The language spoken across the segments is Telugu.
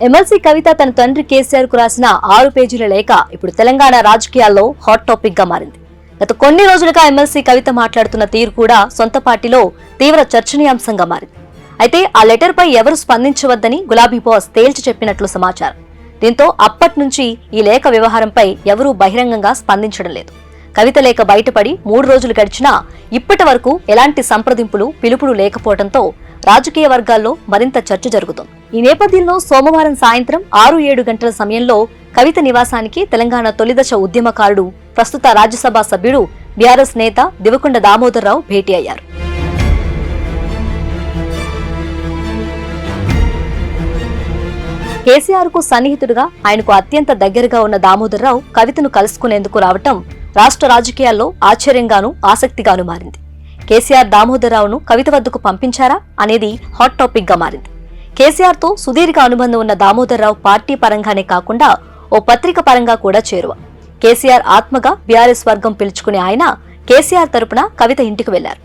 ఎమ్మెల్సీ కవిత తన తండ్రి కేసీఆర్ కు రాసిన 6 పేజీల లేఖ ఇప్పుడు తెలంగాణ రాజకీయాల్లో హాట్ టాపిక్ గా మారింది. గత కొన్ని రోజులుగా ఎమ్మెల్సీ కవిత మాట్లాడుతున్న తీరు కూడా సొంత పార్టీలో తీవ్ర చర్చనీయాంశంగా మారింది. అయితే ఆ లెటర్ పై ఎవరు స్పందించవద్దని గులాబీ బాస్ తేల్చి చెప్పినట్లు సమాచారం. దీంతో అప్పటి నుంచి ఈ లేఖ వ్యవహారంపై ఎవరూ బహిరంగంగా స్పందించడం లేదు. కవిత లేఖ బయటపడి 3 రోజులు గడిచినా ఇప్పటి వరకు ఎలాంటి సంప్రదింపులు పిలుపులు లేకపోవడంతో రాజకీయ వర్గాల్లో మరింత చర్చ జరుగుతోంది. ఈ నేపథ్యంలో సోమవారం సాయంత్రం 6-7 గంటల సమయంలో కవిత నివాసానికి తెలంగాణ తొలిదశ ఉద్యమకారుడు, ప్రస్తుత రాజ్యసభ సభ్యుడు, బీఆర్ఎస్ నేత దివకొండ దామోదర్రావు భేటీ అయ్యారు. కేసీఆర్ కు సన్నిహితుడుగా, ఆయనకు అత్యంత దగ్గరగా ఉన్న దామోదర్రావు కవితను కలుసుకునేందుకు రావటం రాష్ట్ర రాజకీయాల్లో ఆశ్చర్యంగానూ ఆసక్తిగానూ మారింది. కేసీఆర్ దామోదర్రావును కవిత వద్దకు పంపించారా అనేది హాట్ టాపిక్ గా మారింది. కేసీఆర్ తో సుదీర్ఘ అనుబంధం ఉన్న దామోదర్రావు పార్టీ పరంగానే కాకుండా ఓ పత్రిక పరంగా కూడా చేరువ. కేసీఆర్ ఆత్మగా బీఆర్ఎస్ వర్గం పిలుచుకునే ఆయన కేసీఆర్ తరపున కవిత ఇంటికి వెళ్లారు.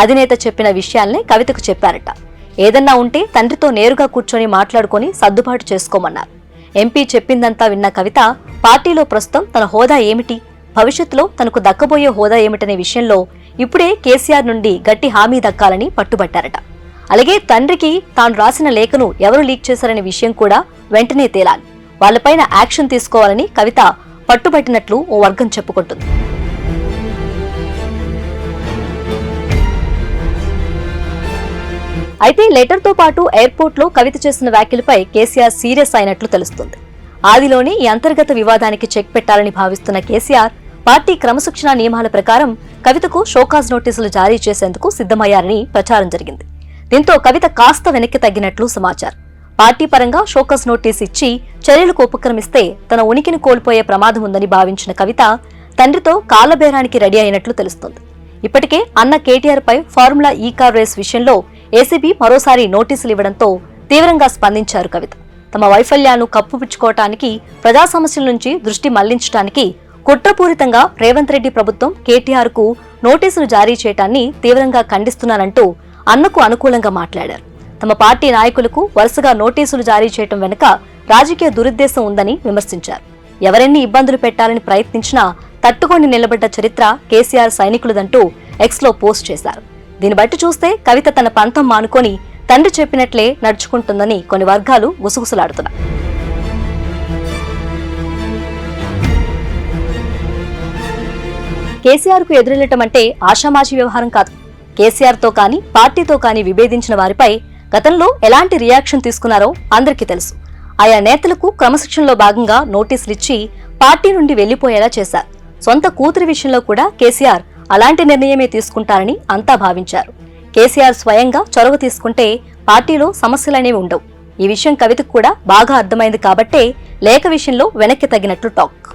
అధినేత చెప్పిన విషయాల్నే కవితకు చెప్పారట. ఏదన్నా ఉంటే తండ్రితో నేరుగా కూర్చొని మాట్లాడుకుని సర్దుబాటు చేసుకోమన్నారు. ఎంపీ చెప్పిందంతా విన్న కవిత పార్టీలో ప్రస్తుతం తన హోదా ఏమిటి, భవిష్యత్తులో తనకు దక్కబోయే హోదా ఏమిటనే విషయంలో ఇప్పుడే కేసీఆర్ నుండి గట్టి హామీ దక్కాలని పట్టుబట్టారట. అలాగే తండ్రికి తాను రాసిన లేఖను ఎవరు లీక్ చేశారనే విషయం కూడా వెంటనే తేలాలి, వాళ్లపైన యాక్షన్ తీసుకోవాలని కవిత పట్టుబట్టినట్లు ఓ వర్గం చెప్పుకుంటుంది. అయితే లెటర్ తో పాటు ఎయిర్పోర్ట్ లో కవిత చేసిన వ్యాఖ్యలపై కేసీఆర్ సీరియస్ అయినట్లు తెలుస్తుంది. ఆదిలోనే ఈ అంతర్గత వివాదానికి చెక్ పెట్టాలని భావిస్తున్న కేసీఆర్ పార్టీ క్రమశిక్షణ నియమాల ప్రకారం కవితకు షోకాజ్ నోటీసులు జారీ చేసేందుకు సిద్ధమయ్యారని ప్రచారం జరిగింది. దీంతో కవిత కాస్త వెనక్కి తగ్గినట్లు సమాచారం. పార్టీ పరంగా షోకాజ్ నోటీసు ఇచ్చి చర్యలకు ఉపక్రమిస్తే తన ఉనికిని కోల్పోయే ప్రమాదం ఉందని భావించిన కవిత తండ్రితో కాళ్లబేరానికి రెడీ అయినట్లు తెలుస్తోంది. ఇప్పటికే అన్న కేటీఆర్ పై ఫార్ములా ఈ కార్ రేస్ విషయంలో ఏసీబీ మరోసారి నోటీసులు ఇవ్వడంతో తీవ్రంగా స్పందించారు కవిత. తమ వైఫల్యాలను కప్పుపుచ్చుకోవటానికి, ప్రజా సమస్యల నుంచి దృష్టి మళ్లించడానికి కుట్రపూరితంగా రేవంత్ రెడ్డి ప్రభుత్వం కేటీఆర్ కు నోటీసులు జారీ చేయటాన్ని తీవ్రంగా ఖండిస్తున్నానంటూ అన్నకు అనుకూలంగా మాట్లాడారు. తమ పార్టీ నాయకులకు వరుసగా నోటీసులు జారీ చేయటం వెనుక రాజకీయ దురుద్దేశం ఉందని విమర్శించారు. ఎవరెన్ని ఇబ్బందులు పెట్టాలని ప్రయత్నించినా తట్టుకొని నిలబడ్డ చరిత్ర కేసీఆర్ సైనికులదంటూ ఎక్స్లో పోస్ట్ చేశారు. దీన్ని బట్టి చూస్తే కవిత తన పంతం మానుకొని తండ్రి చెప్పినట్లే నడుచుకుంటుందని కొన్ని వర్గాలు గుసగుసలాడుతున్నాయి. కేసీఆర్ కు ఎదురెళ్లటం అంటే ఆషామాషీ వ్యవహారం కాదు. కేసీఆర్ తో కానీ పార్టీతో కానీ విభేదించిన వారిపై గతంలో ఎలాంటి రియాక్షన్ తీసుకున్నారో అందరికీ తెలుసు. ఆయా నేతలకు క్రమశిక్షణలో భాగంగా నోటీసులిచ్చి పార్టీ నుండి వెళ్లిపోయేలా చేశారు. సొంత కూతురి విషయంలో కూడా కేసీఆర్ అలాంటి నిర్ణయమే తీసుకుంటారని అంతా భావించారు. కేసీఆర్ స్వయంగా చొరవ తీసుకుంటే పార్టీలో సమస్యలనేవి ఉండవు. ఈ విషయం కవితకు కూడా బాగా అర్థమైంది కాబట్టే లేఖ విషయంలో వెనక్కి తగ్గినట్లు టాక్.